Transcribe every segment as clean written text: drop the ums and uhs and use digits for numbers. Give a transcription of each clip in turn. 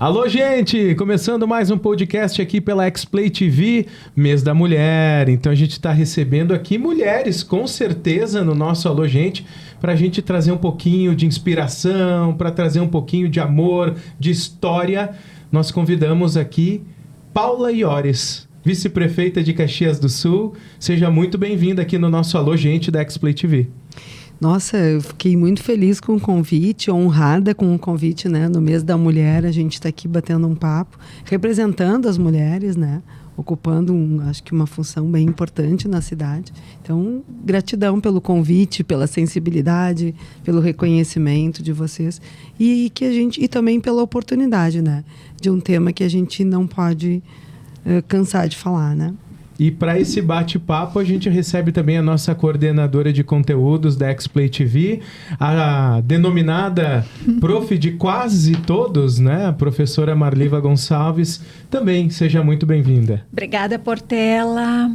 Alô, gente! Começando mais um podcast aqui pela X-Play TV, Mês da Mulher. Então a gente está recebendo aqui mulheres, com certeza, no nosso Alô, gente, para a gente trazer um pouquinho de inspiração, para trazer um pouquinho de amor, de história. Nós convidamos aqui Paula Iores, vice-prefeita de Caxias do Sul. Seja muito bem-vinda aqui no nosso Alô, gente, da X-Play TV. Nossa, eu fiquei muito feliz com o convite, honrada com o convite, né? No Mês da Mulher, a gente está aqui batendo um papo, representando as mulheres, né? Ocupando, acho que uma função bem importante na cidade. Então, gratidão pelo convite, pela sensibilidade, pelo reconhecimento de vocês e também pela oportunidade, né? De um tema que a gente não pode cansar de falar, né? E para esse bate-papo, a gente recebe também a nossa coordenadora de conteúdos da X-Play TV, a denominada prof de quase todos, né? A professora Marliva Gonçalves. Também seja muito bem-vinda. Obrigada, Portela.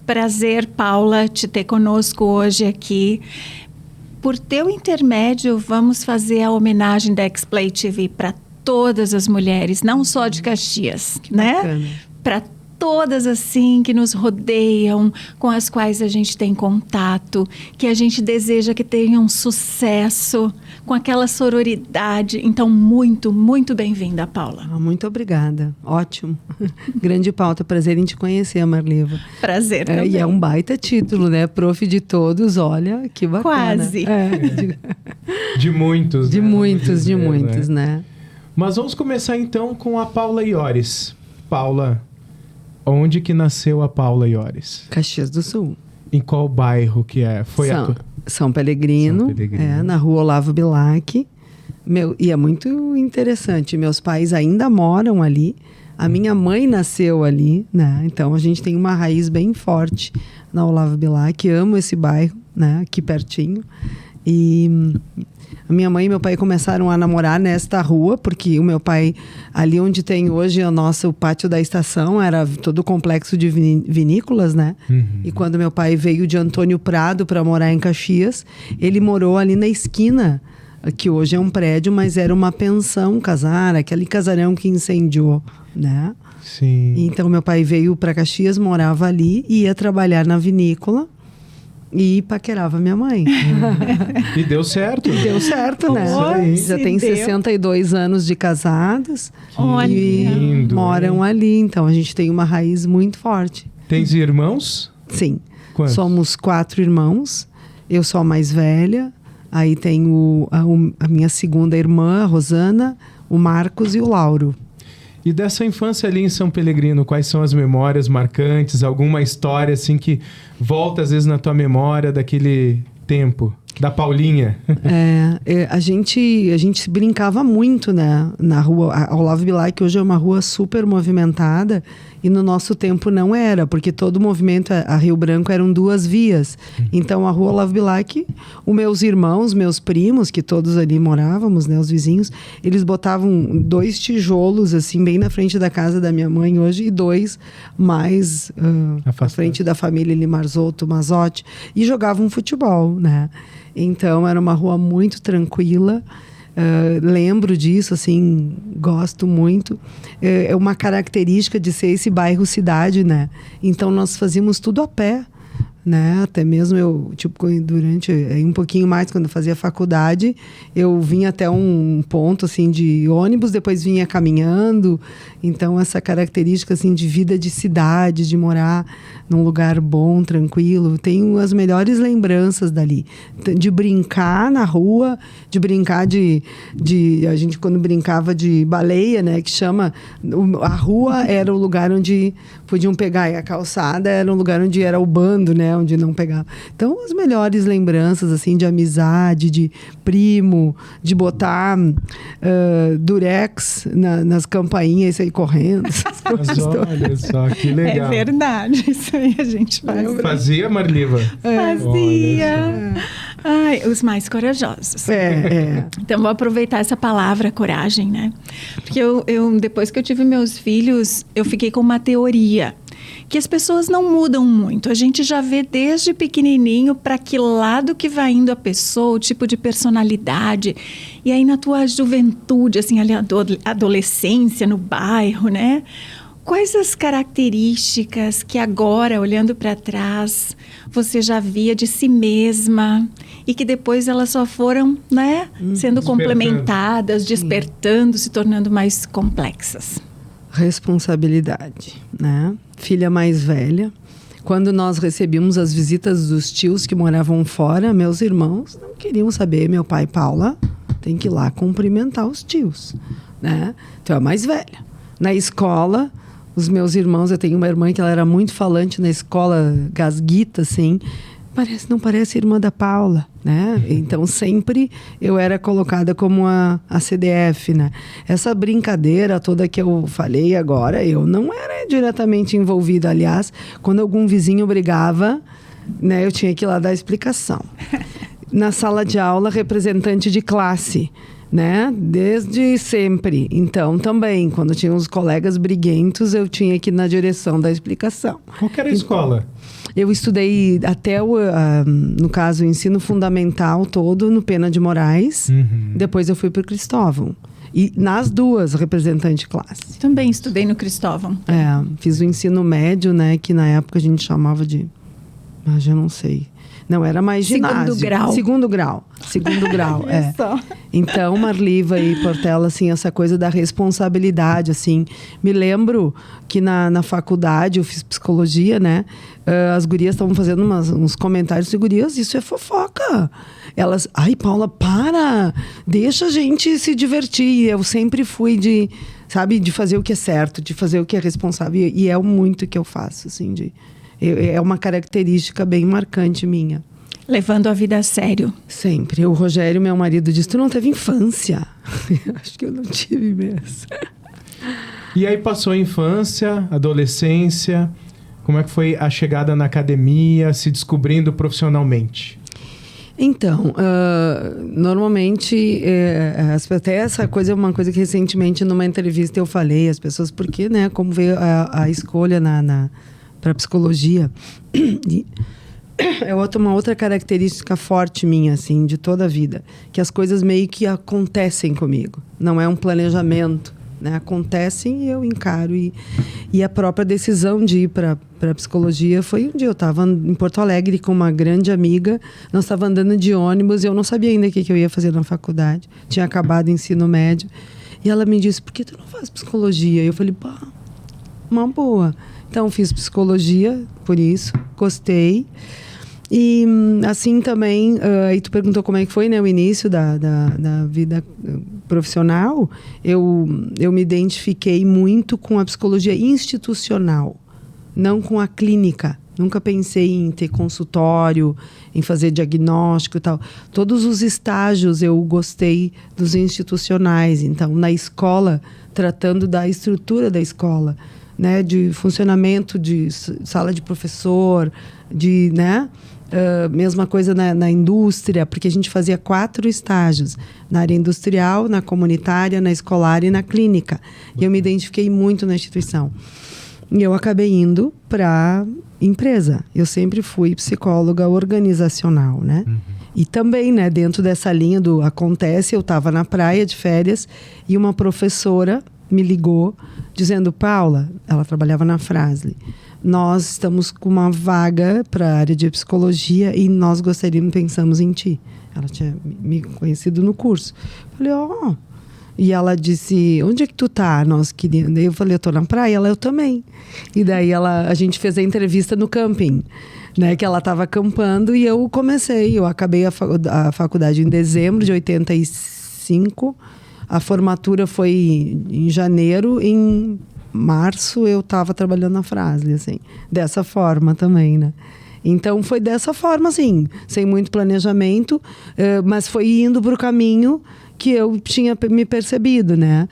Prazer, Paula, te ter conosco hoje aqui. Por teu intermédio, vamos fazer a homenagem da X-Play TV para todas as mulheres, não só de Caxias, né? Para todas assim que nos rodeiam, com as quais a gente tem contato, que a gente deseja que tenham sucesso, com aquela sororidade. Então, muito, muito bem-vinda, Paula. Muito obrigada. Ótimo. Grande pauta. Prazer em te conhecer, Marliva. Prazer também. E é um baita título, né? Prof de todos, olha, que bacana. Quase. De muitos, de né? muitos, né? Mas vamos começar então com a Paula Iores. Paula, onde que nasceu a Paula Iores? Caxias do Sul. Em qual bairro que é? São Pellegrino, na rua Olavo Bilac. E é muito interessante, meus pais ainda moram ali. A minha mãe nasceu ali, né? Então a gente tem uma raiz bem forte na Olavo Bilac. Amo esse bairro, né? Aqui pertinho. E a minha mãe e meu pai começaram a namorar nesta rua, porque o meu pai, ali onde tem hoje o pátio da estação, era todo o complexo de vinícolas, né? Uhum. E quando meu pai veio de Antônio Prado para morar em Caxias, ele morou ali na esquina, que hoje é um prédio, mas era uma pensão casar, aquele casarão que incendiou, né? Sim. Então meu pai veio para Caxias, morava ali, ia trabalhar na vinícola e paquerava minha mãe. E deu certo. Deu certo, né? Já tem 62 anos de casados. E lindo, moram ali. Então, a gente tem uma raiz muito forte. Tens irmãos? Sim. Quantos? Somos 4 irmãos. Eu sou a mais velha. Aí tenho a minha segunda irmã, a Rosana, o Marcos e o Lauro. E dessa infância ali em São Pellegrino, quais são as memórias marcantes? Alguma história assim que volta às vezes na tua memória daquele tempo? Da Paulinha? A gente brincava muito, né? Na rua, a Olavo Bilac hoje é uma rua super movimentada e no nosso tempo não era, porque todo o movimento a Rio Branco eram 2 vias. Então a rua Olavo Bilac, os meus irmãos, meus primos, que todos ali morávamos, né? Os vizinhos, eles botavam 2 tijolos assim bem na frente da casa da minha mãe hoje e 2 mais à frente da família Limarzotto, Mazotti, e jogavam futebol, né? Então, era uma rua muito tranquila. Lembro disso, assim, gosto muito. É uma característica de ser esse bairro cidade, né? Então, nós fazíamos tudo a pé, né? Até mesmo eu, durante um pouquinho mais, quando eu fazia faculdade, eu vinha até um ponto, assim, de ônibus, depois vinha caminhando. Então, essa característica, assim, de vida de cidade, de morar num lugar bom, tranquilo. Tenho as melhores lembranças dali. De brincar na rua, de brincar a gente, quando brincava de baleia, né? Que chama... A rua era o lugar onde podiam pegar. E a calçada era um lugar onde era o bando, né? Onde não pegava. Então, as melhores lembranças, assim, de amizade, de primo, de botar durex nas campainhas e sair correndo. Mas olha só, que legal. É verdade, isso aí a gente faz. Fazia, Marliva? Fazia. Ai, os mais corajosos. Então, vou aproveitar essa palavra, coragem, né? Porque eu depois que eu tive meus filhos, eu fiquei com uma teoria. que as pessoas não mudam muito. A gente já vê desde pequenininho para que lado que vai indo a pessoa, o tipo de personalidade. E aí na tua juventude, assim, ali, adolescência, no bairro, né? Quais as características que agora, olhando para trás, você já via de si mesma e que depois elas só foram, né, sendo complementadas, despertando, se tornando mais complexas? Responsabilidade, né? Filha mais velha. Quando nós recebíamos as visitas dos tios que moravam fora, meus irmãos não queriam saber. Meu pai, Paula, tem que ir lá cumprimentar os tios, né? Então, é a mais velha. Na escola, os meus irmãos, eu tenho uma irmã que ela era muito falante na escola, gasguita, assim. Não parece irmã da Paula, né? Então, sempre eu era colocada como a CDF, né? Essa brincadeira toda que eu falei agora, eu não era diretamente envolvida. Aliás, quando algum vizinho brigava, né, eu tinha que ir lá dar explicação. Na sala de aula, representante de classe, né? Desde sempre. Então, também, quando tinha uns colegas briguentos, eu tinha que ir na direção da explicação. Qual que era a escola? Eu estudei até, no caso, o ensino fundamental todo no Pena de Moraes. Depois eu fui para o Cristóvão. E nas duas, representante de classe. Também estudei no Cristóvão. Fiz o ensino médio, né? Que na época a gente chamava de... Mas eu não sei. Não, era mais ginásio. Segundo grau. Segundo grau, é. Só. Então, Marliva e Portela, assim, essa coisa da responsabilidade, assim. Me lembro que na faculdade, eu fiz psicologia, né? As gurias estavam fazendo uns comentários de gurias, isso é fofoca. Elas, ai, Paula, para! Deixa a gente se divertir. Eu sempre fui de fazer o que é certo, de fazer o que é responsável. E é muito que eu faço, assim, é uma característica bem marcante minha. Levando a vida a sério. Sempre. O Rogério, meu marido, disse, tu não teve infância. Acho que eu não tive mesmo. E aí passou a infância, adolescência. Como é que foi a chegada na academia, se descobrindo profissionalmente? Então, normalmente, até essa coisa é uma coisa que recentemente numa entrevista eu falei às pessoas, porque, né, como veio a escolha para psicologia. E é uma outra característica forte minha, assim, de toda a vida. Que as coisas meio que acontecem comigo. Não é um planejamento, né? Acontecem e eu encaro. E a própria decisão de ir para psicologia foi um dia. Eu estava em Porto Alegre com uma grande amiga. Nós estávamos andando de ônibus e eu não sabia ainda o que eu ia fazer na faculdade. Tinha acabado o ensino médio. E ela me disse, por que tu não faz psicologia? E eu falei, pá, uma boa. Então, fiz psicologia, por isso, gostei. E, assim, também, aí tu perguntou como é que foi, né, o início da vida profissional. Eu me identifiquei muito com a psicologia institucional, não com a clínica. Nunca pensei em ter consultório, em fazer diagnóstico e tal. Todos os estágios eu gostei dos institucionais. Então, na escola, tratando da estrutura da escola, né, de funcionamento de sala de professor, né, mesma coisa na indústria, porque a gente fazia 4 estágios, na área industrial, na comunitária, na escolar e na clínica. E eu me identifiquei muito na instituição. E eu acabei indo para empresa. Eu sempre fui psicóloga organizacional, né? E também, né, dentro dessa linha do acontece, eu estava na praia de férias e uma professora me ligou dizendo, Paula, ela trabalhava na Frasle, nós estamos com uma vaga para a área de psicologia e nós pensamos em ti. Ela tinha me conhecido no curso. Eu falei, E ela disse, onde é que tu tá? Nós queríamos. Daí eu falei, eu tô na praia. Ela, eu também. E daí a gente fez a entrevista no camping, né? Que ela estava acampando e eu comecei. Eu acabei a faculdade em dezembro de 85. A formatura foi em janeiro. Em março eu estava trabalhando na Frasle, assim. Dessa forma também, né? Então foi dessa forma, assim, sem muito planejamento, mas foi indo para o caminho que eu tinha me percebido, né?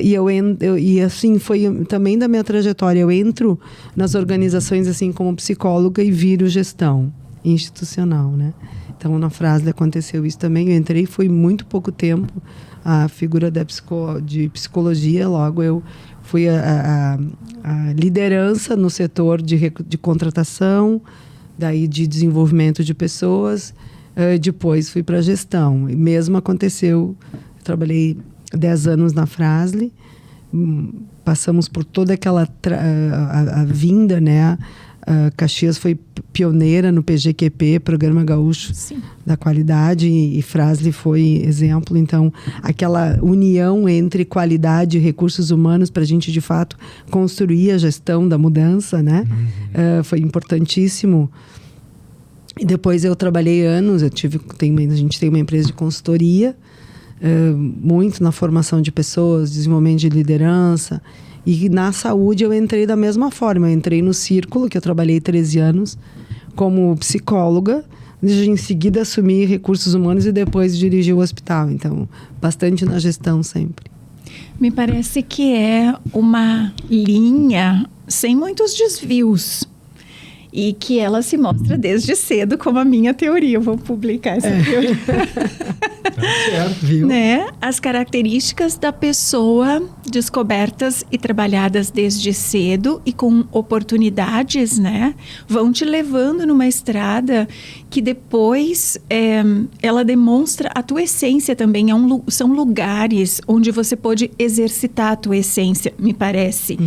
E assim, foi também da minha trajetória. Eu entro nas organizações assim como psicóloga e viro gestão institucional, né? Então, na Frasle aconteceu isso também. Eu entrei, foi muito pouco tempo a figura de psicologia. Logo, eu Fui a liderança no setor de contratação, daí de desenvolvimento de pessoas. Depois fui para a gestão. E mesmo aconteceu, trabalhei 10 anos na Fras-le, passamos por toda aquela a vinda, né? Caxias foi pioneira no PGQP, Programa Gaúcho Sim. da Qualidade, e Fras-le foi exemplo. Então, aquela união entre qualidade e recursos humanos para a gente, de fato, construir a gestão da mudança, né? Foi importantíssimo. E depois eu trabalhei anos, a gente tem uma empresa de consultoria, muito na formação de pessoas, desenvolvimento de liderança. E na saúde eu entrei da mesma forma. Eu entrei no Círculo, que eu trabalhei 13 anos, como psicóloga. Em seguida assumi recursos humanos e depois dirigi o hospital. Então, bastante na gestão sempre. Me parece que é uma linha sem muitos desvios. E que ela se mostra desde cedo como a minha teoria. Eu vou publicar essa teoria. Tá certo, viu? Né? As características da pessoa descobertas e trabalhadas desde cedo e com oportunidades, né? Vão te levando numa estrada que depois ela demonstra a tua essência também. São lugares onde você pode exercitar a tua essência, me parece.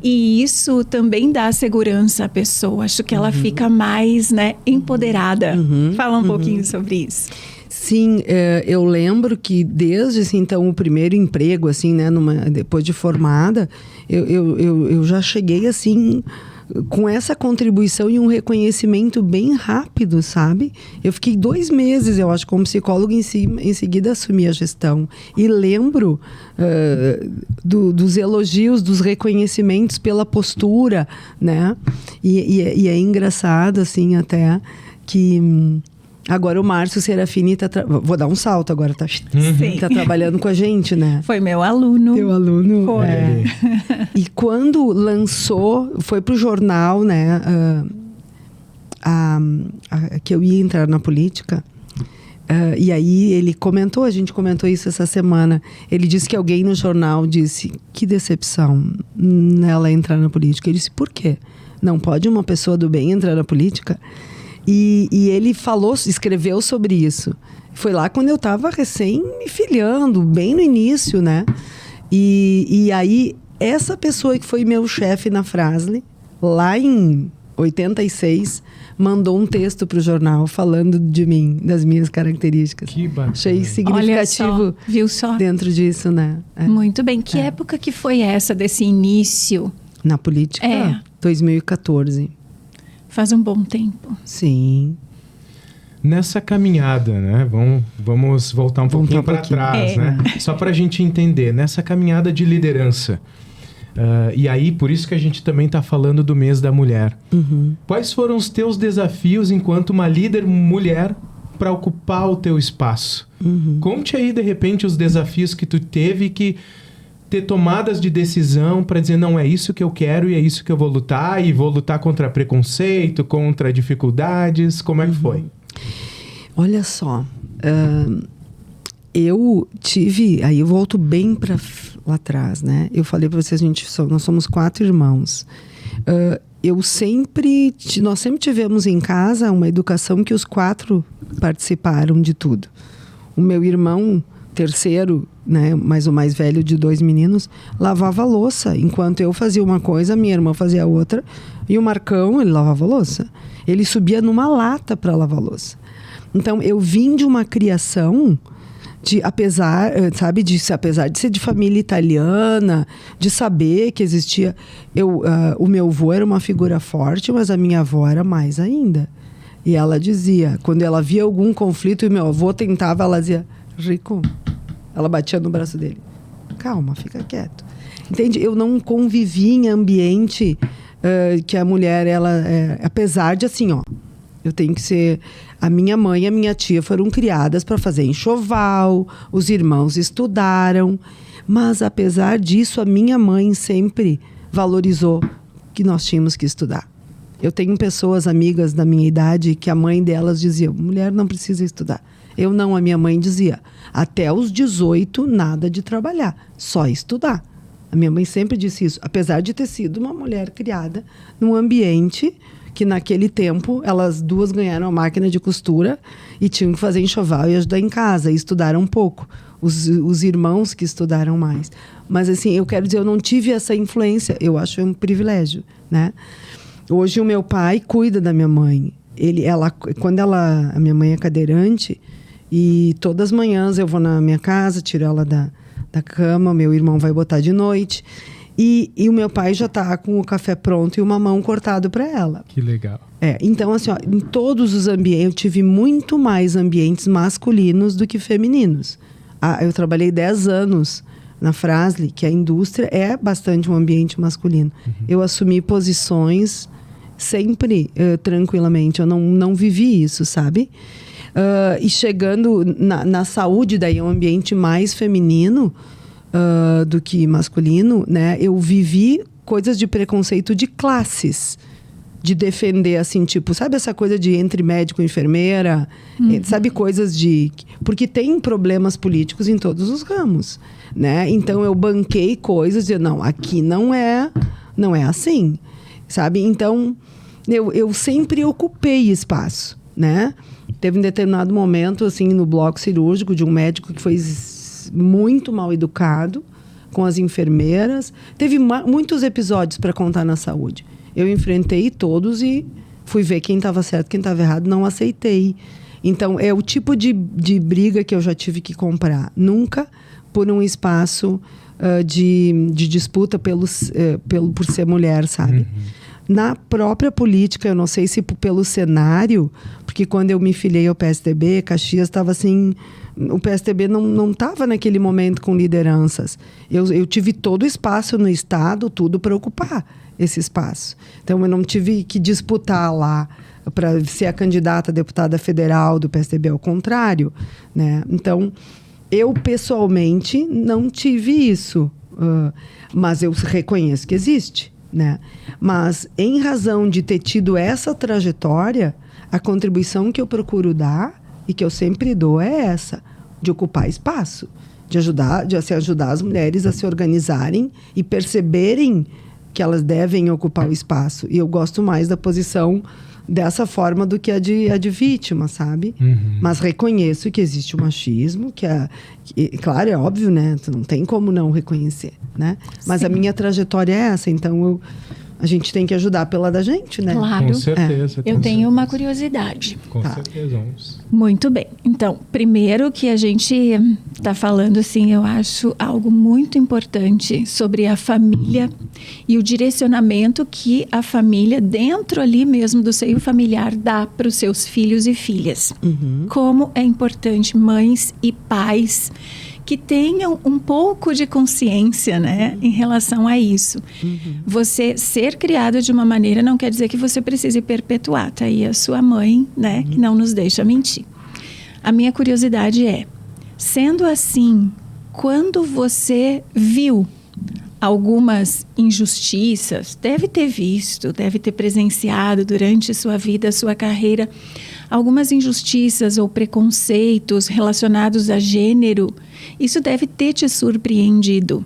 E isso também dá segurança à pessoa. Acho que ela fica mais, né, empoderada. Fala um pouquinho sobre isso. Sim, eu lembro que desde assim, então o primeiro emprego, assim, né, depois de formada, eu já cheguei assim com essa contribuição e um reconhecimento bem rápido, sabe? Eu fiquei 2 meses, eu acho, como psicóloga, em seguida assumi a gestão. E lembro dos elogios, dos reconhecimentos pela postura, né? E é engraçado, assim, até que... Agora o Márcio Serafini vou dar um salto agora, tá trabalhando com a gente, né? Foi meu aluno. Teu aluno. Foi. E quando lançou, foi pro jornal, né? Que eu ia entrar na política. E aí ele comentou, a gente comentou isso essa semana. Ele disse que alguém no jornal disse: que decepção nela entrar na política. Ele disse: por quê? Não pode uma pessoa do bem entrar na política? E ele escreveu sobre isso. Foi lá quando eu estava recém me filiando, bem no início, né? E aí, essa pessoa que foi meu chefe na Fras-le, lá em 86, mandou um texto para o jornal falando de mim, das minhas características. Que bacana. Achei significativo. Olha só, viu só? Dentro disso, né? Muito bem. Que época que foi essa, desse início? Na política? 2014. Faz um bom tempo. Sim. Nessa caminhada, né? Vamos voltar um pouquinho para trás, né? Só para a gente entender. Nessa caminhada de liderança. E aí, por isso que a gente também está falando do mês da mulher. Quais foram os teus desafios enquanto uma líder mulher para ocupar o teu espaço? Conte aí, de repente, os desafios que tu teve que ter tomadas de decisão para dizer: não, é isso que eu quero e é isso que eu vou lutar, e vou lutar contra preconceito, contra dificuldades. Como é que foi? Olha só, eu tive, aí eu volto bem para lá atrás, né? Eu falei para vocês, nós somos 4 irmãos. Nós sempre tivemos em casa uma educação que os 4 participaram de tudo. O meu irmão terceiro, né, mas o mais velho de 2 meninos, lavava a louça. Enquanto eu fazia uma coisa, minha irmã fazia outra. E o Marcão, ele lavava a louça. Ele subia numa lata para lavar a louça. Então, eu vim de uma criação apesar de ser de família italiana, de saber que existia... o meu avô era uma figura forte, mas a minha avó era mais ainda. E ela dizia, quando ela via algum conflito e meu avô tentava, ela dizia: Rico, ela batia no braço dele: calma, fica quieto. Entende? Eu não convivi em ambiente que a mulher, apesar de assim, eu tenho que ser... A minha mãe e a minha tia foram criadas para fazer enxoval, os irmãos estudaram, mas apesar disso, a minha mãe sempre valorizou que nós tínhamos que estudar. Eu tenho pessoas, amigas da minha idade, que a mãe delas dizia: mulher não precisa estudar. Eu não, a minha mãe dizia: até os 18, nada de trabalhar, só estudar. A minha mãe sempre disse isso, apesar de ter sido uma mulher criada num ambiente que naquele tempo elas duas ganharam a máquina de costura e tinham que fazer enxoval e ajudar em casa, e estudaram um pouco. Os irmãos que estudaram mais. Mas assim, eu quero dizer, eu não tive essa influência, eu acho um privilégio, né? Hoje o meu pai cuida da minha mãe. A minha mãe é cadeirante, e todas as manhãs eu vou na minha casa, tiro ela da cama, meu irmão vai botar de noite. E o meu pai já tá com o café pronto e o mamão cortado para ela. Que legal. Então assim, ó, em todos os ambientes, eu tive muito mais ambientes masculinos do que femininos. Eu trabalhei 10 anos na Fras-le, que a indústria é bastante um ambiente masculino. Eu assumi posições sempre tranquilamente, eu não vivi isso, sabe? E chegando na saúde, daí é um ambiente mais feminino do que masculino, né? Eu vivi coisas de preconceito de classes, de defender, assim, tipo, sabe essa coisa de entre médico e enfermeira? Sabe, coisas de... Porque tem problemas políticos em todos os ramos, né? Então, eu banquei coisas de, não, aqui não é assim, sabe? Então, eu sempre ocupei espaço, né? Teve um determinado momento, assim, no bloco cirúrgico, de um médico que foi muito mal educado com as enfermeiras. Teve muitos episódios para contar na saúde. Eu enfrentei todos e fui ver quem estava certo, quem estava errado, não aceitei. Então, é o tipo de briga que eu já tive que comprar. Nunca por um espaço de disputa por ser mulher, sabe? Na própria política, eu não sei se pelo cenário, porque quando eu me filiei ao PSDB, Caxias estava assim... O PSDB não estava naquele momento com lideranças. Eu tive todo o espaço no Estado, tudo para ocupar esse espaço. Então, eu não tive que disputar lá para ser a candidata a deputada federal do PSDB, ao contrário, né? Então, eu pessoalmente não tive isso, mas eu reconheço que existe, né? Mas, em razão de ter tido essa trajetória, a contribuição que eu procuro dar e que eu sempre dou é essa, de ocupar espaço, de ajudar as mulheres a se organizarem e perceberem que elas devem ocupar o espaço. E eu gosto mais da posição dessa forma do que a de vítima, sabe? Mas reconheço que existe o machismo, claro, é óbvio, né? Tu não tem como não reconhecer, né? Mas a minha trajetória é essa, então a gente tem que ajudar pela da gente, né? Claro. Com certeza. Eu tenho uma curiosidade. Com certeza, vamos. Muito bem. Então, primeiro que a gente está falando, assim, eu acho algo muito importante sobre a família e o direcionamento que a família, dentro ali mesmo do seio familiar, dá para os seus filhos e filhas. Como é importante mães e pais que tenham um pouco de consciência, né, em relação a isso. Você ser criado de uma maneira não quer dizer que você precise perpetuar. Tá aí a sua mãe, né, que não nos deixa mentir. A minha curiosidade é, sendo assim, quando você viu algumas injustiças, deve ter visto, deve ter presenciado durante sua vida, sua carreira, algumas injustiças ou preconceitos relacionados a gênero, isso deve ter te surpreendido.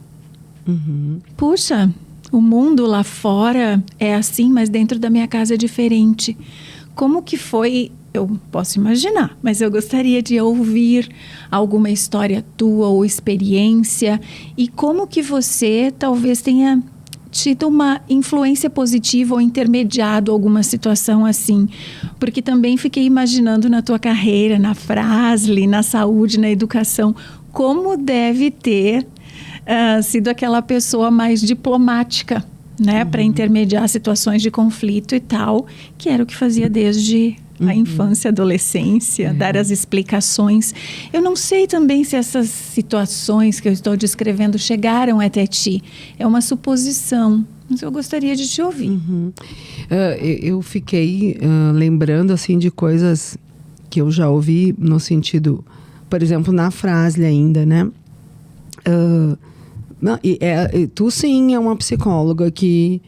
Puxa, o mundo lá fora é assim, mas dentro da minha casa é diferente. Como que foi? Eu posso imaginar, mas eu gostaria de ouvir alguma história tua ou experiência e como que você talvez tenha tido uma influência positiva ou intermediado alguma situação assim. Porque também fiquei imaginando na tua carreira, na Fras-le, na saúde, na educação, como deve ter sido aquela pessoa mais diplomática, né, para intermediar situações de conflito e tal, que era o que fazia desde a infância, adolescência, dar as explicações. Eu não sei também se essas situações que eu estou descrevendo chegaram até ti. É uma suposição, mas eu gostaria de te ouvir. Eu fiquei lembrando assim de coisas que eu já ouvi no sentido, por exemplo, na Fras-le ainda, né? Tu sim é uma psicóloga que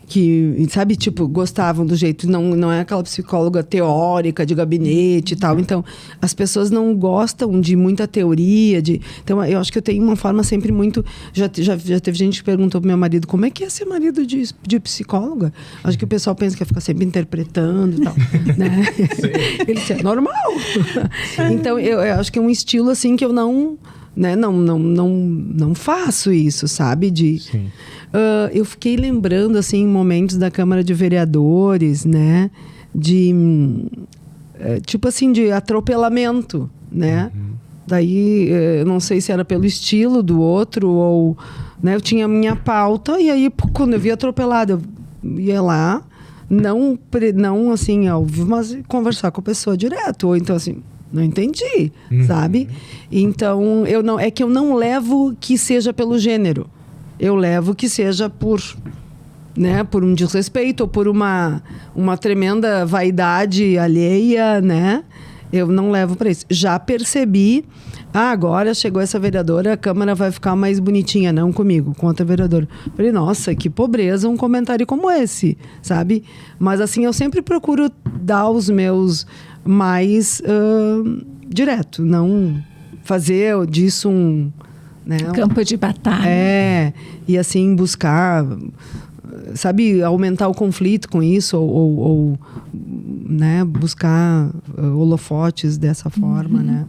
que, sabe, tipo, gostavam do jeito, não é aquela psicóloga teórica de gabinete e tal. Então, as pessoas não gostam de muita teoria, então eu acho que eu tenho uma forma sempre muito, já teve gente que perguntou pro meu marido, como é que é ser marido de psicóloga? Acho que o pessoal pensa que vai ficar sempre interpretando e tal, né? Ele disse, é normal. Então, eu acho que é um estilo, assim, que eu não faço isso, sabe? Eu fiquei lembrando, assim, momentos da Câmara de Vereadores, né? Tipo assim, de atropelamento, né? Daí, eu não sei se era pelo estilo do outro ou... Né? Eu tinha a minha pauta e aí, quando eu vi atropelado, eu ia lá, não assim, ao vivo, mas conversar com a pessoa direto. Ou então, assim... Não entendi, sabe? Então, é que eu não levo que seja pelo gênero. Eu levo que seja por um desrespeito ou por uma tremenda vaidade alheia, né? Eu não levo para isso. Já percebi, agora chegou essa vereadora, a Câmara vai ficar mais bonitinha, não comigo, com outra vereadora. Falei, nossa, que pobreza um comentário como esse, sabe? Mas assim, eu sempre procuro dar os meus mais direto, não fazer disso um campo de batalha. E assim buscar, sabe, aumentar o conflito com isso ou né, buscar holofotes dessa forma, né?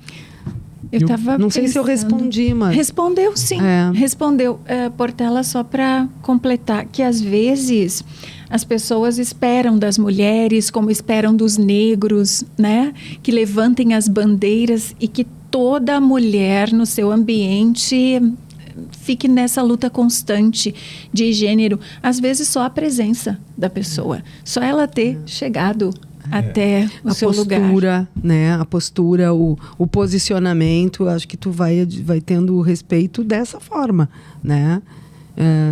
Eu tava não sei se eu respondi, mas... Respondeu, sim. Respondeu. Portela, só para completar, que às vezes as pessoas esperam das mulheres, como esperam dos negros, né? Que levantem as bandeiras e que toda mulher no seu ambiente fique nessa luta constante de gênero. Às vezes só a presença da pessoa, só ela ter chegado até o seu lugar. Né? A postura, o posicionamento, acho que tu vai tendo o respeito dessa forma, né?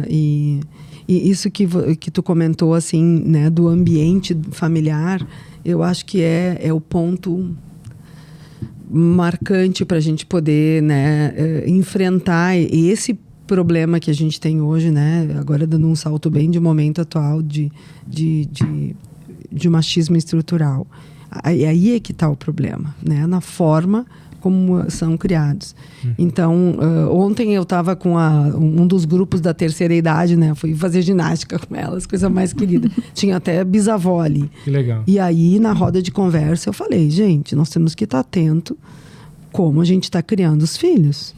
E isso que tu comentou, assim, né, do ambiente familiar, eu acho que é o ponto marcante para a gente poder, né, enfrentar esse problema que a gente tem hoje, né? Agora dando um salto bem de momento atual de machismo estrutural. Aí é que está o problema, né? Na forma como são criados. Então, ontem eu estava com um dos grupos da terceira idade, né? Fui fazer ginástica com elas, coisa mais querida. Tinha até bisavó ali. Que legal. E aí, na roda de conversa, eu falei, gente, nós temos que estar atento como a gente está criando os filhos.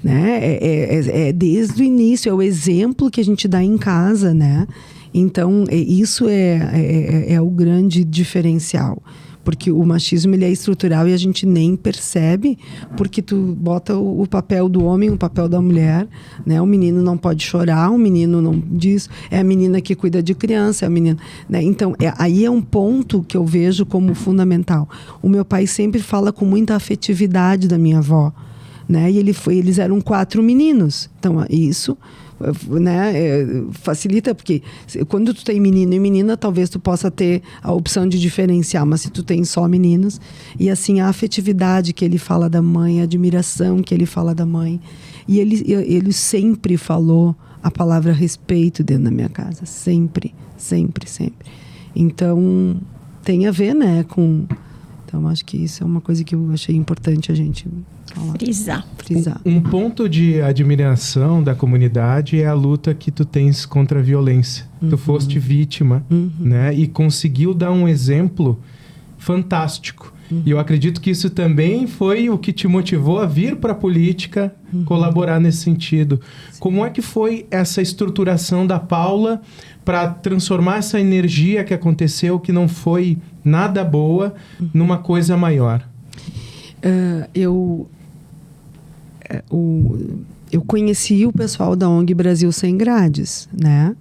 Né? Desde o início, é o exemplo que a gente dá em casa, né? Então, isso é o grande diferencial. Porque o machismo, ele é estrutural e a gente nem percebe, porque tu bota o papel do homem, o papel da mulher, né? O menino não pode chorar, o menino não diz, é a menina que cuida de criança, é a menina, né? Então, aí é um ponto que eu vejo como fundamental. O meu pai sempre fala com muita afetividade da minha avó, né? E eles eram 4 meninos. Então, isso... né, facilita, porque quando tu tem menino e menina, talvez tu possa ter a opção de diferenciar, mas se tu tem só meninos, e assim, a afetividade que ele fala da mãe, a admiração que ele fala da mãe, e ele sempre falou a palavra respeito dentro da minha casa, sempre, sempre, sempre. Então, tem a ver, né, com... Então, acho que isso é uma coisa que eu achei importante a gente falar. Frisar. Um ponto de admiração da comunidade é a luta que tu tens contra a violência. Tu foste vítima, né? E conseguiu dar um exemplo fantástico. E eu acredito que isso também foi o que te motivou a vir para a política, colaborar nesse sentido. Como é que foi essa estruturação da Paula para transformar essa energia que aconteceu, que não foi nada boa, numa coisa maior? Eu conheci o pessoal da ONG Brasil Sem Grades, né?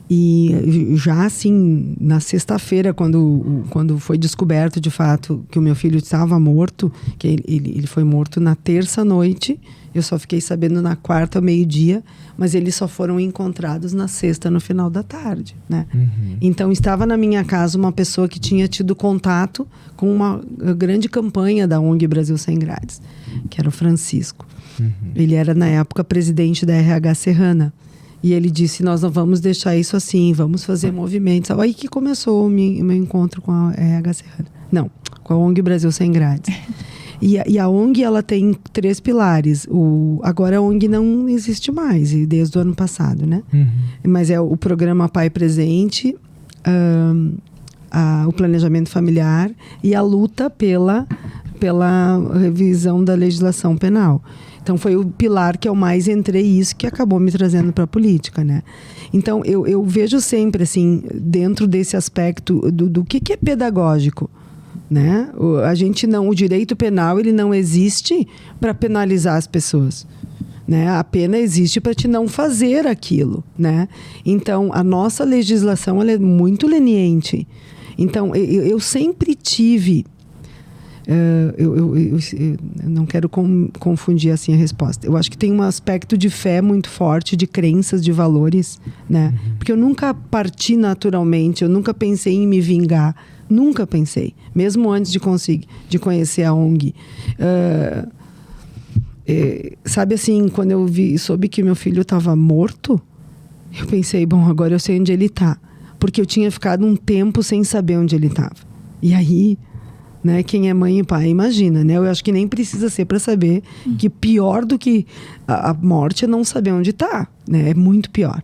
E já assim, na sexta-feira, quando foi descoberto de fato que o meu filho estava morto, que ele foi morto na terça-noite, eu só fiquei sabendo na quarta, ao meio-dia, mas eles só foram encontrados na sexta, no final da tarde, né? Então, estava na minha casa uma pessoa que tinha tido contato com uma grande campanha da ONG Brasil Sem Grades, que era o Francisco. Ele era, na época, presidente da RH Serrana. E ele disse, nós não vamos deixar isso assim, vamos fazer movimentos. Aí que começou o meu encontro com a RH Serrana. Não, com a ONG Brasil Sem Grades. E a ONG, ela tem 3 pilares. Agora a ONG não existe mais, desde o ano passado, né? Mas é o programa Pai Presente, o planejamento familiar e a luta pela revisão da legislação penal. Então, foi o pilar que eu mais entrei, isso que acabou me trazendo para a política, né? Então, eu vejo sempre, assim, dentro desse aspecto do que é pedagógico, né? O direito penal, ele não existe para penalizar as pessoas, né? A pena existe para te não fazer aquilo, né? Então, a nossa legislação, ela é muito leniente. Então, eu sempre tive... Eu não quero confundir assim a resposta. Eu acho que tem um aspecto de fé muito forte, de crenças, de valores, né? Porque eu nunca parti naturalmente, eu nunca pensei em me vingar. Nunca pensei. Mesmo antes de conhecer a ONG. Sabe assim, quando eu soube que meu filho estava morto, eu pensei, bom, agora eu sei onde ele está. Porque eu tinha ficado um tempo sem saber onde ele estava. E aí... né? Quem é mãe e pai, imagina, né? Eu acho que nem precisa ser para saber que pior do que a morte é não saber onde está, né? É muito pior.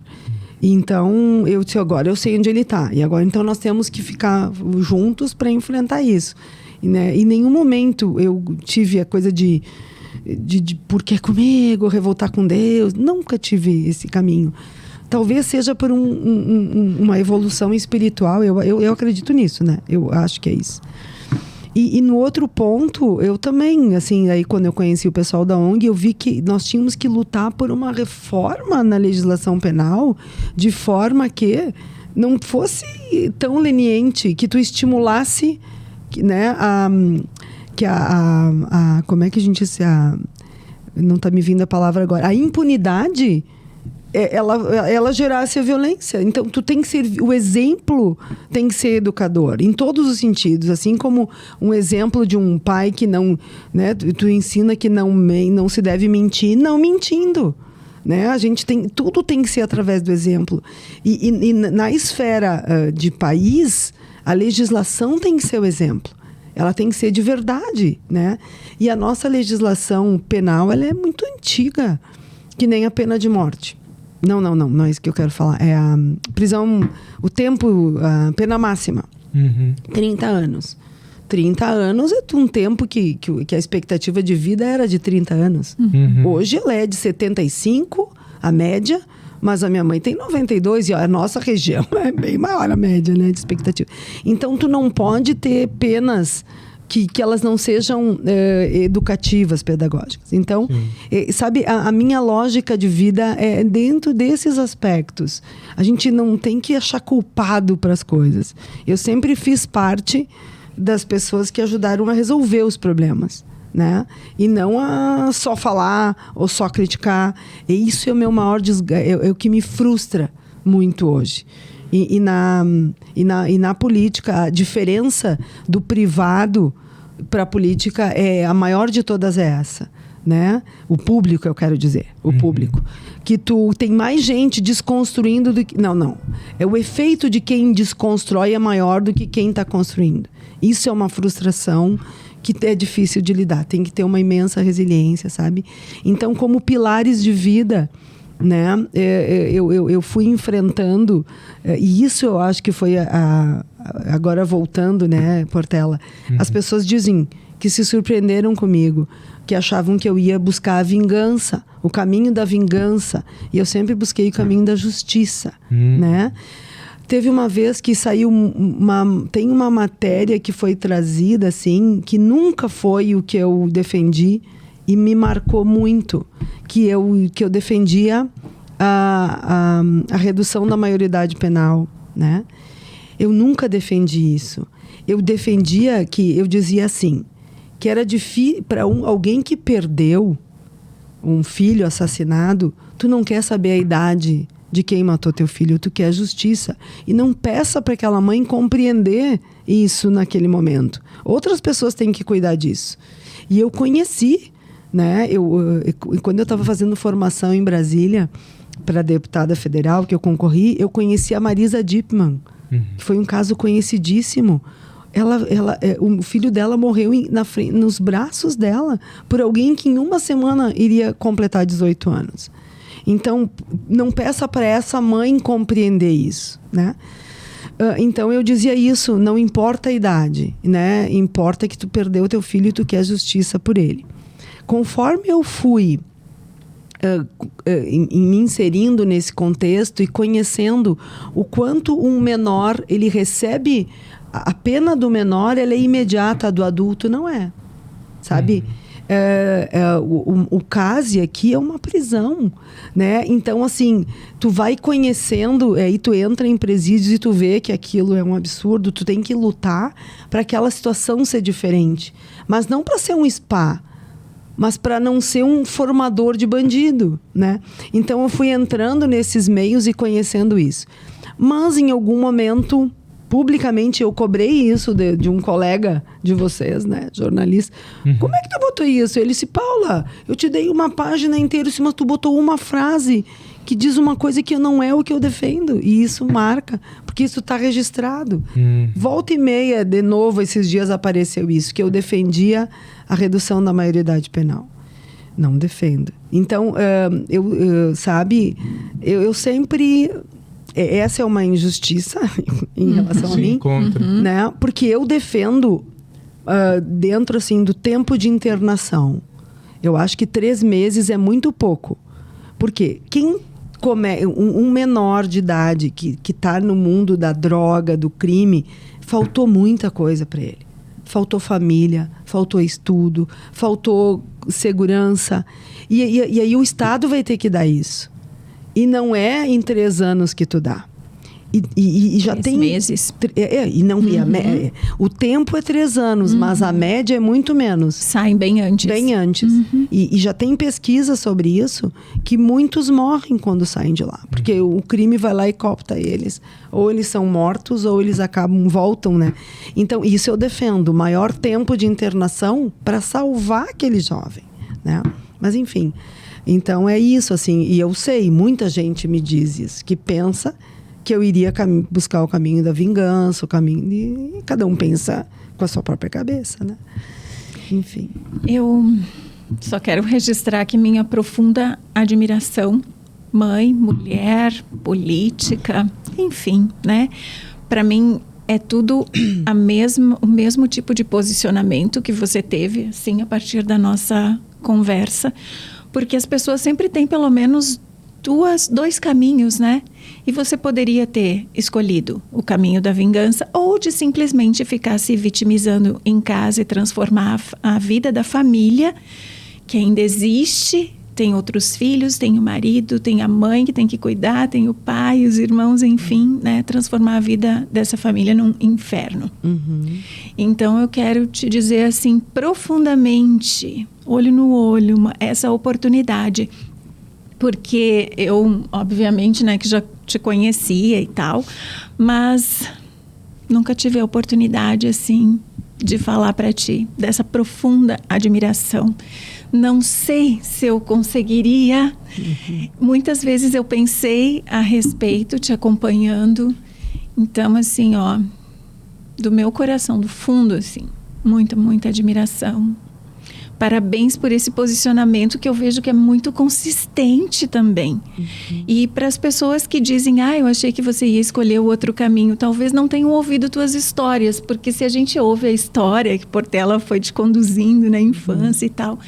Então, eu disse, agora eu sei onde ele está. E agora, então, nós temos que ficar juntos para enfrentar isso. E, né? Em nenhum momento eu tive a coisa de por que comigo, revoltar com Deus. Nunca tive esse caminho. Talvez seja por uma evolução espiritual. Eu acredito nisso, né? Eu acho que é isso. E no outro ponto, eu também, assim, aí quando eu conheci o pessoal da ONG, eu vi que nós tínhamos que lutar por uma reforma na legislação penal, de forma que não fosse tão leniente, que tu estimulasse, né, como é que a gente disse, não está me vindo a palavra agora, a impunidade... Ela gerasse a violência. Então, tu tem que ser... O exemplo tem que ser educador, em todos os sentidos. Assim como um exemplo de um pai que não... né, tu ensina que não se deve mentir, não mentindo. Né? A gente tem... Tudo tem que ser através do exemplo. E na esfera de país, a legislação tem que ser o exemplo. Ela tem que ser de verdade, né? E a nossa legislação penal, ela é muito antiga, que nem a pena de morte. Não é isso que eu quero falar. É a prisão, o tempo, a pena máxima. 30 anos. 30 anos é um tempo que a expectativa de vida era de 30 anos. Hoje ela é de 75, a média, mas a minha mãe tem 92 e a nossa região é bem maior a média, né, de expectativa. Então, tu não pode ter penas... Que elas não sejam educativas, pedagógicas. Então, sabe, a minha lógica de vida é dentro desses aspectos. A gente não tem que achar culpado para as coisas. Eu sempre fiz parte das pessoas que ajudaram a resolver os problemas, né? E não a só falar ou só criticar. E isso é o meu maior desgaste, é o que me frustra muito hoje. E na política, a diferença do privado para a política a maior de todas é essa, né? O público, eu quero dizer, o público. Que tu tem mais gente desconstruindo do que... Não. É o efeito de quem desconstrói é maior do que quem está construindo. Isso é uma frustração que é difícil de lidar. Tem que ter uma imensa resiliência, sabe? Então, como pilares de vida... né? Eu fui enfrentando, e isso eu acho que foi agora voltando, né, Portela, as pessoas dizem que se surpreenderam comigo, que achavam que eu ia buscar a vingança, o caminho da vingança, e eu sempre busquei o caminho da justiça, né? Teve uma vez que saiu tem uma matéria que foi trazida assim, que nunca foi o que eu defendi, e me marcou muito, que eu defendia a redução da maioridade penal, né? Eu nunca defendi isso. Eu defendia eu dizia assim, que era difícil para alguém que perdeu um filho assassinado, tu não quer saber a idade de quem matou teu filho, tu quer justiça. E não peça para aquela mãe compreender isso naquele momento. Outras pessoas têm que cuidar disso. E eu conheci, né? Quando eu estava fazendo formação em Brasília, para deputada federal, que eu concorri, eu conheci a Marisa Dippmann, que foi um caso conhecidíssimo. O filho dela morreu nos braços dela por alguém que em uma semana iria completar 18 anos. Então, não peça para essa mãe compreender isso, né? Então, eu dizia isso, não importa a idade, né? Importa que tu perdeu teu filho e tu quer justiça por ele. Conforme eu fui me inserindo nesse contexto e conhecendo o quanto um menor, ele recebe... A pena do menor, ela é imediata, a do adulto não é, sabe? O CASE aqui é uma prisão, né? Então, assim, tu vai conhecendo, aí tu entra em presídios e tu vê que aquilo é um absurdo, tu tem que lutar para aquela situação ser diferente. Mas não para ser um spa, mas para não ser um formador de bandido, né? Então, eu fui entrando nesses meios e conhecendo isso. Mas, em algum momento... Publicamente, eu cobrei isso de um colega de vocês, né? Jornalista. Como é que tu botou isso? Ele disse, Paula, eu te dei uma página inteira, mas tu botou uma frase que diz uma coisa que não é o que eu defendo. E isso marca, porque isso está registrado. Volta e meia, de novo, esses dias apareceu isso, que eu defendia a redução da maioridade penal. Não defendo. Então, eu sempre... Essa é uma injustiça em relação a mim, né? Porque eu defendo dentro assim do tempo de internação. Eu acho que 3 meses é muito pouco, porque um menor de idade que está no mundo da droga, do crime, faltou muita coisa para ele. Faltou família, faltou estudo, faltou segurança, e aí o Estado vai ter que dar isso. E não é em 3 anos que tu dá. E já 3 tem... meses. O tempo é 3 anos, mas a média é muito menos. Saem bem antes. Bem antes. E já tem pesquisa sobre isso, que muitos morrem quando saem de lá. Porque o crime vai lá e coopta eles. Ou eles são mortos, ou eles voltam, né? Então, isso eu defendo. Maior tempo de internação para salvar aquele jovem, né? Mas, enfim... Então, é isso, assim, e eu sei, muita gente me diz isso, que pensa que eu iria buscar o caminho da vingança, o caminho de... Cada um pensa com a sua própria cabeça, né? Enfim. Eu só quero registrar aqui minha profunda admiração, mãe, mulher, política, enfim, né? Para mim, é tudo o mesmo tipo de posicionamento que você teve, assim, a partir da nossa conversa, porque as pessoas sempre têm pelo menos 2 caminhos, né? E você poderia ter escolhido o caminho da vingança ou de simplesmente ficar se vitimizando em casa e transformar a vida da família, que ainda existe, tem outros filhos, tem o marido, tem a mãe que tem que cuidar, tem o pai, os irmãos, enfim, né? Transformar a vida dessa família num inferno. Então, eu quero te dizer assim, profundamente, olho no olho, essa oportunidade. Porque eu, obviamente, né, que já te conhecia e tal, mas nunca tive a oportunidade, assim, de falar para ti dessa profunda admiração. Não sei se eu conseguiria. Muitas vezes eu pensei a respeito, te acompanhando. Então, assim, ó, do meu coração, do fundo, assim, muita, muita admiração. Parabéns por esse posicionamento que eu vejo que é muito consistente também. E para as pessoas que dizem, eu achei que você ia escolher o outro caminho, talvez não tenham ouvido tuas histórias, porque se a gente ouve a história que Portela foi te conduzindo na infância e tal,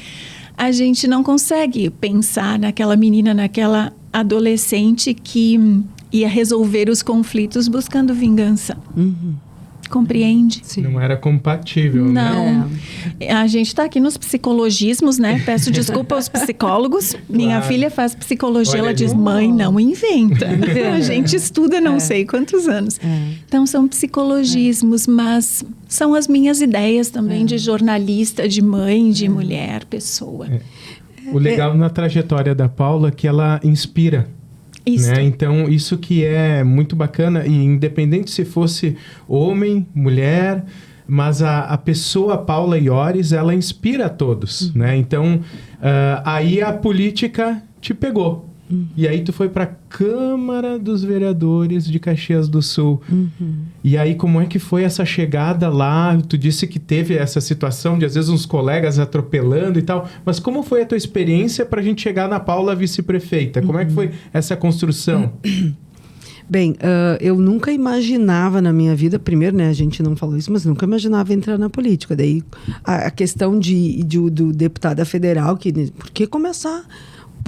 a gente não consegue pensar naquela menina, naquela adolescente que ia resolver os conflitos buscando vingança. Compreende? Sim. Não era compatível, não. Né? A gente está aqui nos psicologismos, né? Peço desculpa aos psicólogos. Claro. Minha filha faz psicologia, ela diz, mãe, não inventa. A gente estuda não sei quantos anos. Então, são psicologismos, mas são as minhas ideias também de jornalista, de mãe, de mulher, pessoa. O legal na trajetória da Paula é que ela inspira. Né? Então, isso que é muito bacana, e independente se fosse homem, mulher, mas a pessoa Paula Iores, ela inspira a todos, né? Então, aí a política te pegou, E aí tu foi para Câmara dos Vereadores de Caxias do Sul. E aí como é que foi essa chegada lá? Tu disse que teve essa situação de às vezes uns colegas atropelando e tal, mas como foi a tua experiência para a gente chegar na Paula vice-prefeita? Como é que foi essa construção? Bem, eu nunca imaginava na minha vida, primeiro, né, a gente não falou isso, mas nunca imaginava entrar na política. Daí a questão do deputada federal, por que começar?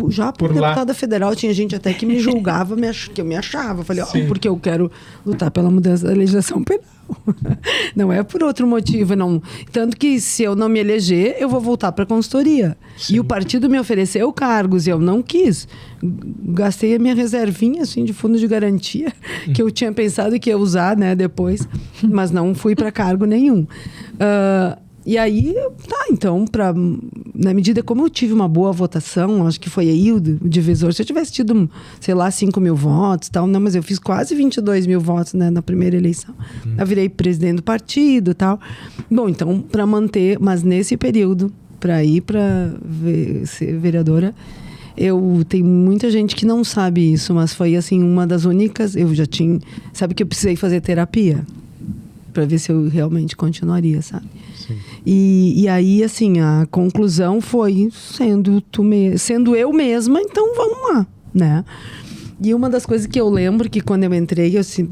Já por deputada federal, tinha gente até que me julgava, que eu me achava. Eu falei, porque eu quero lutar pela mudança da legislação penal. Não é por outro motivo, não. Tanto que se eu não me eleger, eu vou voltar para a consultoria. Sim. E o partido me ofereceu cargos e eu não quis. Gastei a minha reservinha assim, de fundo de garantia, que eu tinha pensado que ia usar, né, depois, mas não fui para cargo nenhum. E aí, então, na medida como eu tive uma boa votação, acho que foi aí o divisor. Se eu tivesse tido, sei lá, 5 mil votos, tal, não, mas eu fiz quase 22 mil votos, né, na primeira eleição. Eu virei presidente do partido e tal. Bom, então, para manter, mas nesse período, para ir para ser vereadora, tem muita gente que não sabe isso, mas foi, assim, uma das únicas. Sabe que eu precisei fazer terapia para ver se eu realmente continuaria, sabe? E aí, assim, a conclusão foi sendo eu mesma, então vamos lá, né? E uma das coisas que eu lembro que quando eu entrei, eu assim,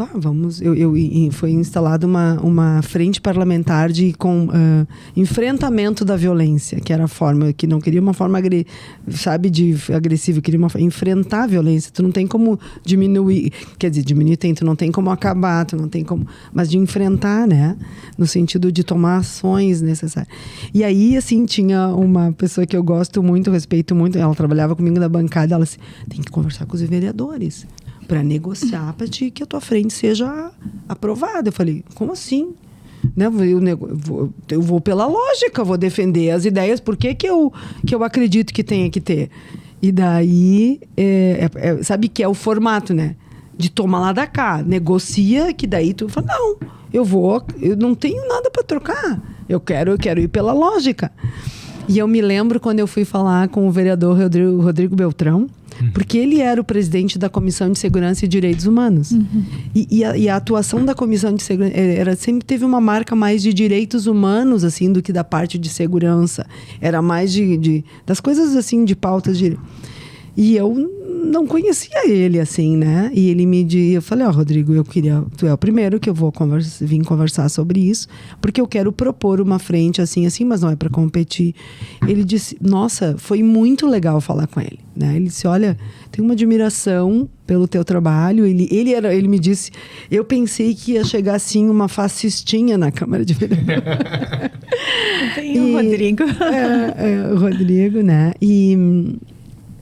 foi instalada uma frente parlamentar de enfrentamento da violência, que era a forma, que não queria uma forma, de agressiva, queria enfrentar a violência. Tu não tem como diminuir, quer dizer, tu não tem como acabar, tu não tem como, mas de enfrentar, né? No sentido de tomar ações necessárias. E aí, assim, tinha uma pessoa que eu gosto muito, respeito muito, ela trabalhava comigo na bancada, ela assim, tem que conversar com os vereadores para negociar para que a tua frente seja aprovada. Eu falei, como assim? Né? Eu vou pela lógica, vou defender as ideias, por que eu acredito que tenha que ter? E daí, sabe que é o formato, né? De tomar lá da cá, negocia, que daí tu fala, não, eu não tenho nada para trocar, eu quero ir pela lógica. E eu me lembro quando eu fui falar com o vereador Rodrigo Beltrão, porque ele era o presidente da Comissão de Segurança e Direitos Humanos. E a atuação da Comissão de Segurança sempre teve uma marca mais de direitos humanos, assim, do que da parte de segurança. Era mais das coisas, assim, de pautas de... E eu não conhecia ele, assim, né? E ele eu falei, Rodrigo, tu é o primeiro que eu vou vir conversar sobre isso, porque eu quero propor uma frente assim, mas não é para competir. Ele disse, nossa, foi muito legal falar com ele, né? Ele disse, olha, tenho uma admiração pelo teu trabalho. Ele me disse, eu pensei que ia chegar assim uma fascistinha na Câmara de Vereadores. Tem o Rodrigo. O Rodrigo, né?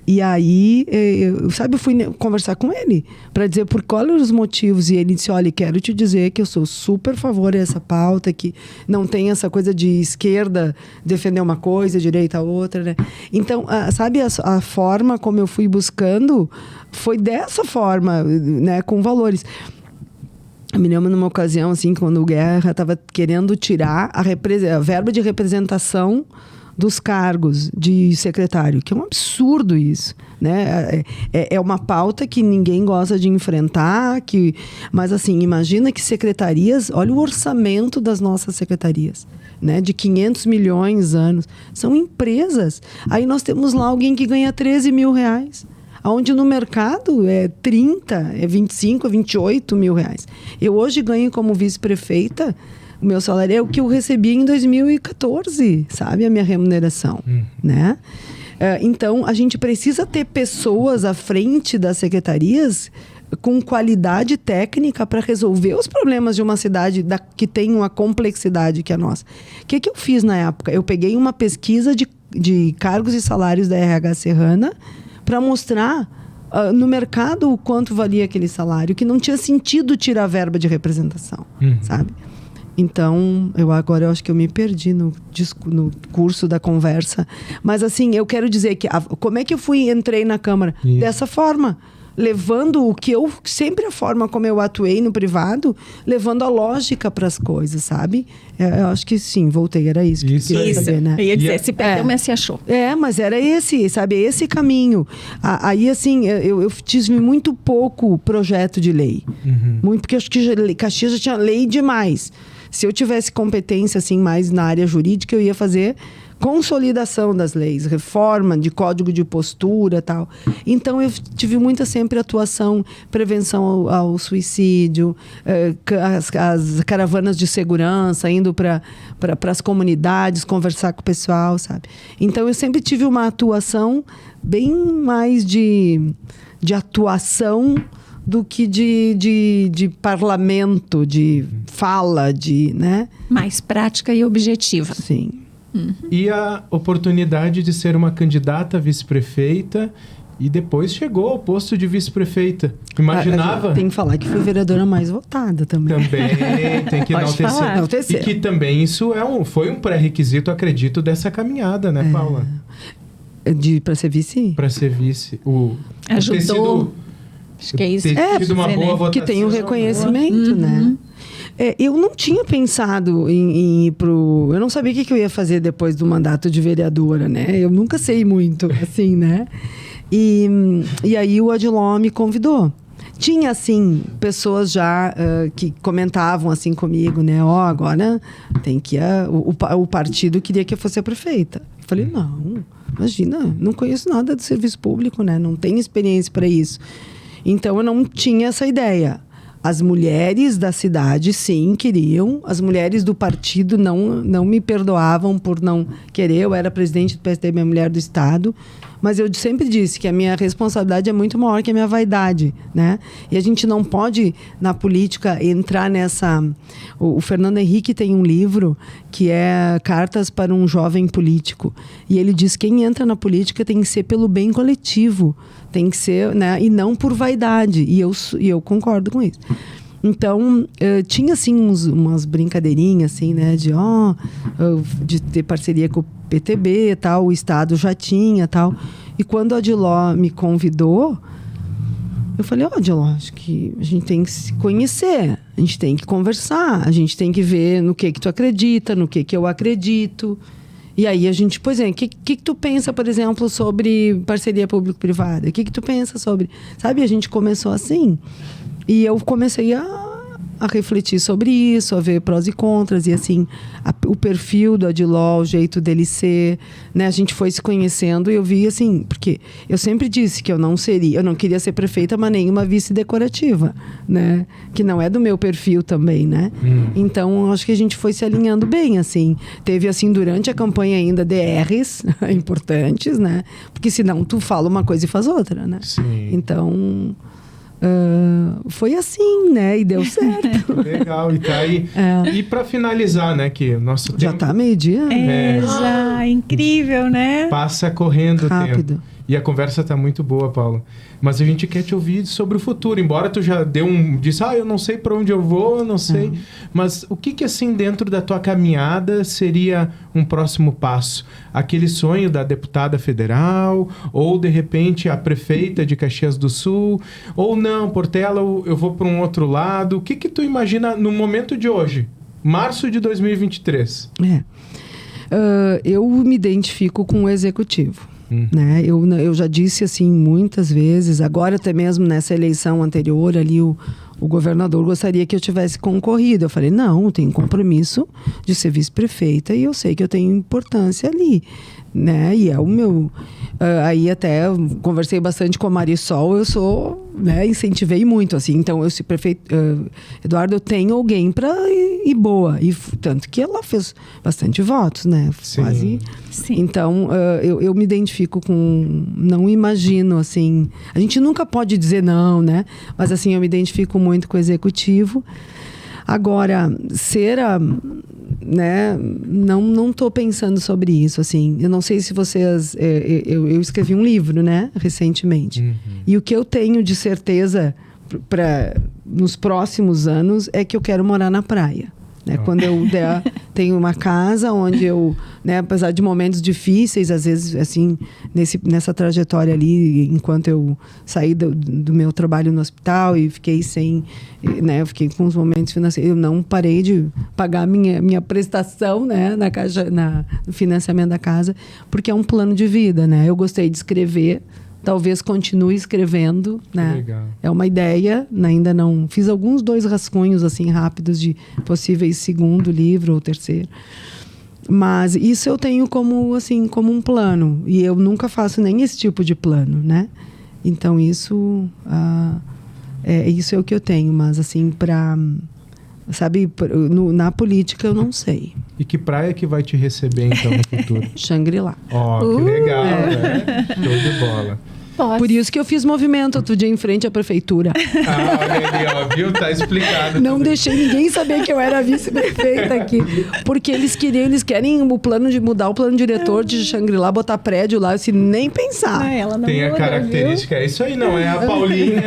E aí, eu fui conversar com ele para dizer por quais eram os motivos. E ele disse, olha, quero te dizer que eu sou super a favor dessa pauta, que não tem essa coisa de esquerda defender uma coisa, direita outra, né? Então, sabe, a forma como eu fui buscando foi dessa forma, né, com valores. Eu me lembro numa ocasião, assim, quando o Guerra estava querendo tirar a verba de representação dos cargos de secretário, que é um absurdo isso, né? É uma pauta que ninguém gosta de enfrentar, mas assim, imagina que secretarias, olha o orçamento das nossas secretarias, né? De 500 milhões anos, são empresas. Aí nós temos lá alguém que ganha 13 mil reais, onde no mercado é 30, 25, 28 mil reais. Eu hoje ganho como vice-prefeita, o meu salário é o que eu recebi em 2014, sabe? A minha remuneração, né? Então, a gente precisa ter pessoas à frente das secretarias com qualidade técnica para resolver os problemas de uma cidade que tem uma complexidade que é a nossa. O que eu fiz na época? Eu peguei uma pesquisa de cargos e salários da RH Serrana para mostrar no mercado o quanto valia aquele salário, que não tinha sentido tirar a verba de representação, sabe? Então, agora eu acho que eu me perdi no curso da conversa. Mas assim, eu quero dizer que como é que eu entrei na Câmara? Isso. Dessa forma. levando o que eu... Sempre a forma como eu atuei no privado, levando a lógica para as coisas, sabe? Eu acho que sim, voltei, era isso que eu queria saber, né? Eu ia dizer, se perdeu, mas se achou. Mas era esse, sabe? Esse caminho. Aí, assim, eu tive muito pouco projeto de lei. Muito, porque eu acho que Caxias já tinha lei demais. Se eu tivesse competência, assim, mais na área jurídica, eu ia fazer consolidação das leis, reforma de código de postura e tal. Então, eu tive muita sempre atuação, prevenção ao suicídio, as caravanas de segurança, indo para as comunidades, conversar com o pessoal, sabe? Então, eu sempre tive uma atuação bem mais de atuação do que de parlamento, de fala, né? Mais prática e objetiva. Sim. E a oportunidade de ser uma candidata a vice-prefeita e depois chegou ao posto de vice-prefeita. Imaginava? Tem que falar que fui vereadora mais votada também. Também, tem que enaltecer. E que também isso foi um pré-requisito, acredito, dessa caminhada, né, Paula? Para ser vice? Para ser vice. Ajudou. Acho que é isso. Ter tido uma boa votação. Que tem o reconhecimento, né? Eu não tinha pensado em ir pro... Eu não sabia o que eu ia fazer depois do mandato de vereadora, né? Eu nunca sei muito, assim, né? E aí o Adiló me convidou. Tinha, assim, pessoas já que comentavam, assim, comigo, né? Agora tem que... O partido queria que eu fosse a prefeita. Eu falei, não, imagina, não conheço nada do serviço público, né? Não tenho experiência para isso. Então, eu não tinha essa ideia. As mulheres da cidade, sim, queriam. As mulheres do partido não me perdoavam por não querer. Eu era presidente do PSDB, minha mulher do Estado. Mas eu sempre disse que a minha responsabilidade é muito maior que a minha vaidade, né? E a gente não pode, na política, entrar nessa... O Fernando Henrique tem um livro que é Cartas para um Jovem Político. E ele diz que quem entra na política tem que ser pelo bem coletivo. Tem que ser, né? E não por vaidade. E eu concordo com isso. Então, tinha, assim, umas brincadeirinhas, assim, né? De ter parceria com o PTB e tal. O Estado já tinha e tal. E quando a Adiló me convidou, eu falei, Adiló, acho que a gente tem que se conhecer. A gente tem que conversar. A gente tem que ver no que tu acredita, no que eu acredito. E aí a gente, pois é, o que tu pensa, por exemplo, sobre parceria público-privada? O que tu pensa sobre... Sabe, a gente começou assim. E eu comecei a refletir sobre isso, a ver prós e contras. E assim, o perfil do Adiló, o jeito dele ser, né? A gente foi se conhecendo e eu vi assim... Porque eu sempre disse que eu não queria ser prefeita, mas nenhuma vice-decorativa, né? Que não é do meu perfil também, né? Então, acho que a gente foi se alinhando bem, assim. Teve, assim, durante a campanha ainda, DRs importantes, né? Porque senão tu fala uma coisa e faz outra, né? Sim. Então... foi assim, né? E deu certo. Legal, e tá aí. E para finalizar, né? Que nosso tempo... Já tá meio-dia? Já, incrível, né? Passa correndo Rápido. o tempo. E a conversa tá muito boa, Paula. Mas a gente quer te ouvir sobre o futuro. Embora tu já disse, eu não sei para onde eu vou, não sei. Mas o que assim, dentro da tua caminhada, seria um próximo passo? Aquele sonho da deputada federal? Ou, de repente, a prefeita de Caxias do Sul? Ou não, Portela, eu vou para um outro lado? O que tu imagina no momento de hoje? Março de 2023. Eu me identifico com o executivo. Né? Eu já disse assim muitas vezes, agora até mesmo nessa eleição anterior ali o governador gostaria que eu tivesse concorrido. Eu falei, não, eu tenho compromisso de ser vice-prefeita e eu sei que eu tenho importância ali, né? E é o meu... aí até conversei bastante com a Marisol, eu sou, né, incentivei muito, assim, então eu se prefeito, Eduardo, eu tenho alguém para ir boa, e tanto que ela fez bastante votos, né? Sim. Quase. Sim. Então, eu me identifico com... Não imagino, assim... A gente nunca pode dizer não, né? Mas, assim, eu me identifico muito com o executivo. Agora, né? Não estou pensando sobre isso, assim. Eu não sei se vocês... Eu escrevi um livro, né? Recentemente. E o que eu tenho de certeza nos próximos anos é que eu quero morar na praia. Né? Quando eu tenho uma casa onde eu, né, apesar de momentos difíceis, às vezes, assim, nessa trajetória ali, enquanto eu saí do meu trabalho no hospital e fiquei sem, né, eu fiquei com os momentos financeiros, eu não parei de pagar minha prestação, né, no financiamento da casa, porque é um plano de vida, né? Eu gostei de escrever, talvez continue escrevendo, né? Legal. É uma ideia, ainda não... Fiz alguns 2 rascunhos, assim, rápidos de possíveis segundo livro ou terceiro. Mas isso eu tenho como, assim, como um plano. E eu nunca faço nem esse tipo de plano, né? Então, isso é o que eu tenho. Mas, assim, sabe, na política eu não sei. E que praia que vai te receber, então, no futuro? Shangri-La. Ó, que legal, né? Show de bola. Posso? Por isso que eu fiz movimento outro dia em frente à prefeitura. Ah, olha ali, ó, viu? Tá explicado. Não tudo. deixei ninguém saber que eu era vice-prefeita aqui. Porque eles querem o plano de mudar o plano diretor de Shangri-La, botar prédio lá, assim, nem pensar. Ela não Tem a muda, característica, é isso aí, não. É a Paulinha,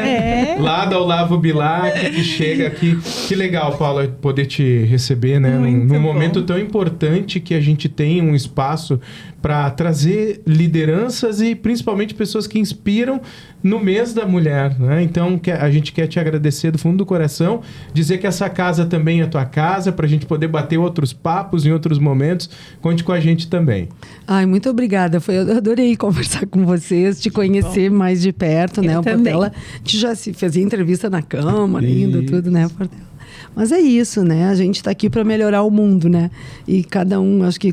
lá da Olavo Bilac, que chega aqui. Que legal, Paula, poder te receber, né? Num momento tão importante que a gente tem um espaço para trazer lideranças e principalmente pessoas que inspiram no mês da mulher, né? Então, a gente quer te agradecer do fundo do coração, dizer que essa casa também é tua casa, para a gente poder bater outros papos em outros momentos. Conte com a gente também. Ai, muito obrigada. Eu adorei conversar com vocês, te conhecer mais de perto, né? O Portela, a gente já se fazia entrevista na cama, lindo, tudo, né, Portela? Mas é isso, né? A gente está aqui para melhorar o mundo, né? E cada um, acho que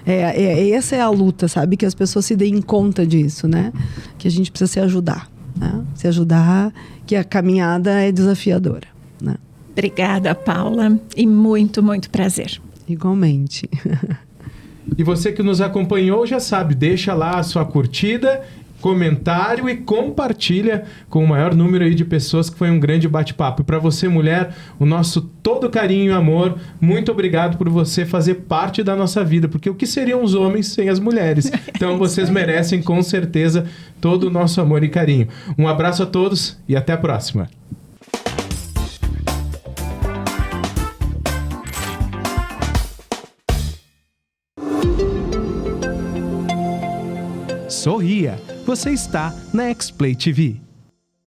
essa é a luta, sabe? Que as pessoas se deem conta disso, né? Que a gente precisa se ajudar, né? Se ajudar, que a caminhada é desafiadora, né? Obrigada, Paula. E muito, muito prazer. Igualmente. E você que nos acompanhou já sabe, deixa lá a sua curtida, comentário e compartilha com o maior número aí de pessoas, que foi um grande bate-papo. E para você, mulher, o nosso todo carinho e amor. Muito obrigado por você fazer parte da nossa vida, porque o que seriam os homens sem as mulheres? Então vocês merecem com certeza todo o nosso amor e carinho. Um abraço a todos e até a próxima. Sorria, você está na X-Play TV.